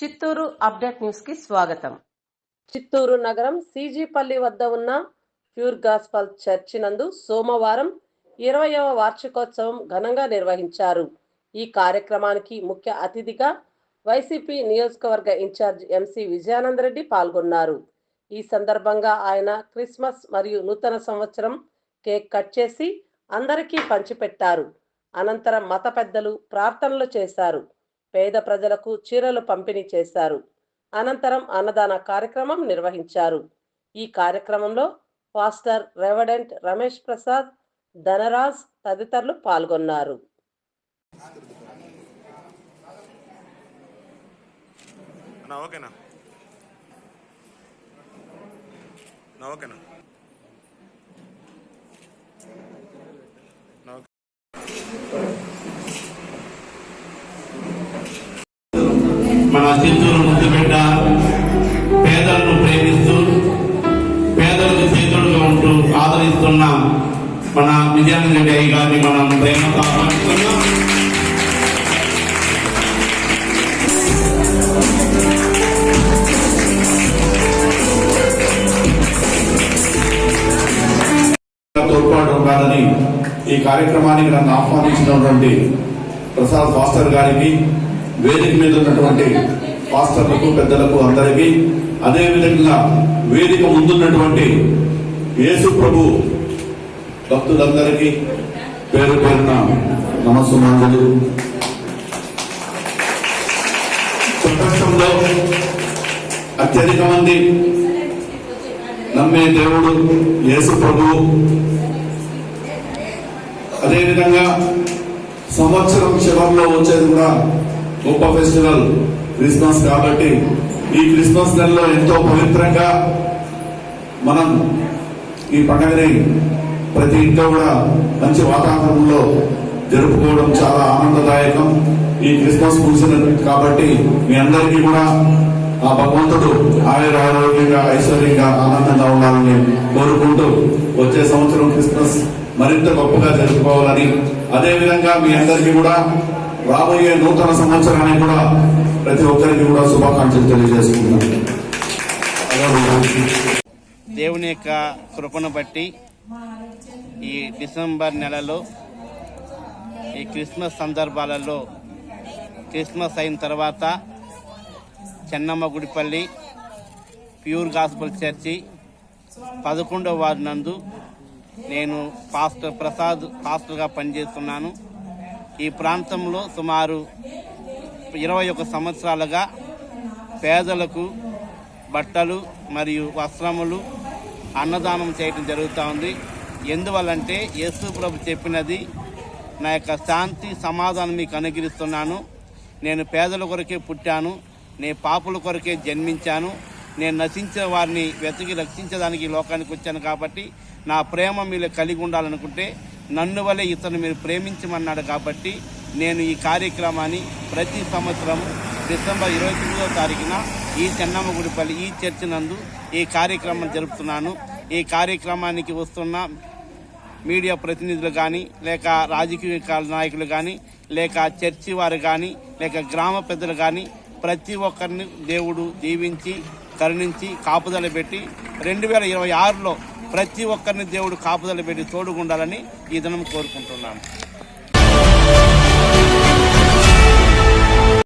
Chittoor update news కి స్వాగతం. చిత్తూరు నగరం సీజీపల్లి వద్ద ఉన్న ప్యూర్ గాస్పల్ చర్చి నందు సోమవారం 20వ వార్షికోత్సవం ఘనంగా నిర్వహించారు. ఈ కార్యక్రమానికి ముఖ్య అతిథిగా వైసీపీ నియోజకవర్గ ఇన్ఛార్జ్ ఎంసీ విజయానందరెడ్డి పాల్గొన్నారు. ఈ సందర్భంగా ఆయన క్రిస్మస్ మరియు నూతన సంవత్సరం కేక్ కట్ చేసి అందరికీ పంచిపెట్టారు. అనంతరం మత పెద్దలు ప్రార్థనలు చేశారు. పేద ప్రజలకు చీరలు పంపిణీ చేశారు. అనంతరం అన్నదాన కార్యక్రమం నిర్వహించారు. ఈ కార్యక్రమంలో పాస్టర్ రెవరెంట్ రమేష్ ప్రసాద్, ధనరాజ్ తదితరులు పాల్గొన్నారు. మన చిత్తూరు ముద్దు బిడ్డ, పేదలను ప్రేమిస్తూ పేదలకు చేతుడుగా ఉంటూ ఆదరిస్తున్న మన విజయానందరెడ్డి అయ్య గారిని మనం ప్రేమతో ఆహ్వానిస్తున్నాం. తోడ్పాటు ఉండాలని ఈ కార్యక్రమానికి నన్ను ఆహ్వానించినటువంటి ప్రసాద్ ఫాస్టర్ గారికి, వేదిక మీద ఉన్నటువంటి పాస్టర్లకు, పెద్దలకు అందరికీ, అదేవిధంగా వేదిక ముందున్నటువంటి యేసు ప్రభు భక్తులందరికీ పేరు పేరున నమస్సుమాంజలు. ప్రపంచంలో అత్యధిక మంది నమ్మే దేవుడు యేసు ప్రభు. అదేవిధంగా సంవత్సరం చివరిలో వచ్చేది కూడా గొప్ప ఫెస్టివల్ క్రిస్మస్. కాబట్టి ఈ క్రిస్మస్ నెలలో ఎంతో పవిత్రంగా మనం ఈ పండుగని ప్రతి ఇంట్లో కూడా మంచి వాతావరణంలో జరుపుకోవడం చాలా ఆనందదాయకం. ఈ క్రిస్మస్ ముగిసినది కాబట్టి మీ అందరికీ కూడా ఆ భగవంతుడు ఆరోగ్యంగా, ఐశ్వర్యంగా, ఆనందంగా ఉండాలని కోరుకుంటూ వచ్చే సంవత్సరం క్రిస్మస్ మరింత గొప్పగా జరుపుకోవాలని, అదేవిధంగా మీ అందరికీ కూడా రాబోయే నూతన సంవత్సరానికి కూడా ప్రతి ఒక్కరికి కూడా శుభాకాంక్షలు తెలియజేసుకుంటున్నాను. దేవుని యొక్క కృపను బట్టి ఈ డిసెంబర్ నెలలో ఈ క్రిస్మస్ సందర్భాలలో, క్రిస్మస్ అయిన తర్వాత Chennamma Gudipalli pure gospel church 11వ వార్డు నందు నేను పాస్టర్ ప్రసాద్ పాస్టర్గా పనిచేస్తున్నాను. ఈ ప్రాంతంలో సుమారు 21 సంవత్సరాలుగా పేదలకు బట్టలు మరియు వస్త్రములు అన్నదానం చేయడం జరుగుతూ ఉంది. ఎందువల్లంటే యేసు ప్రభు చెప్పినది, నా యొక్క శాంతి సమాధానం మీకు అనుగ్రహిస్తున్నాను, నేను పేదల కొరకే పుట్టాను, నేను పాపుల కొరకే జన్మించాను, నేను నశించే వారిని వెతికి రక్షించడానికి లోకానికి వచ్చాను. కాబట్టి నా ప్రేమ మీరు కలిగి ఉండాలనుకుంటే నన్ను వలె ఇతను మీరు ప్రేమించమన్నాడు. కాబట్టి నేను ఈ కార్యక్రమాన్ని ప్రతి సంవత్సరం డిసెంబర్ 29వ తారీఖున ఈ చెన్నమ్మ గుడిపల్లి ఈ చర్చి నందు ఈ కార్యక్రమం జరుపుతున్నాను. ఈ కార్యక్రమానికి వస్తున్న మీడియా ప్రతినిధులు కానీ, లేక రాజకీయ నాయకులు కానీ, లేక చర్చి వారు కానీ, లేక గ్రామ పెద్దలు కానీ, ప్రతి ఒక్కరిని దేవుడు దీవించి కరుణించి కాపుదల పెట్టి 2026లో ప్రతి ఒక్కరిని దేవుడు కాపుదల పెట్టి తోడుగుండాలని ఈ దినం కోరుకుంటున్నాను.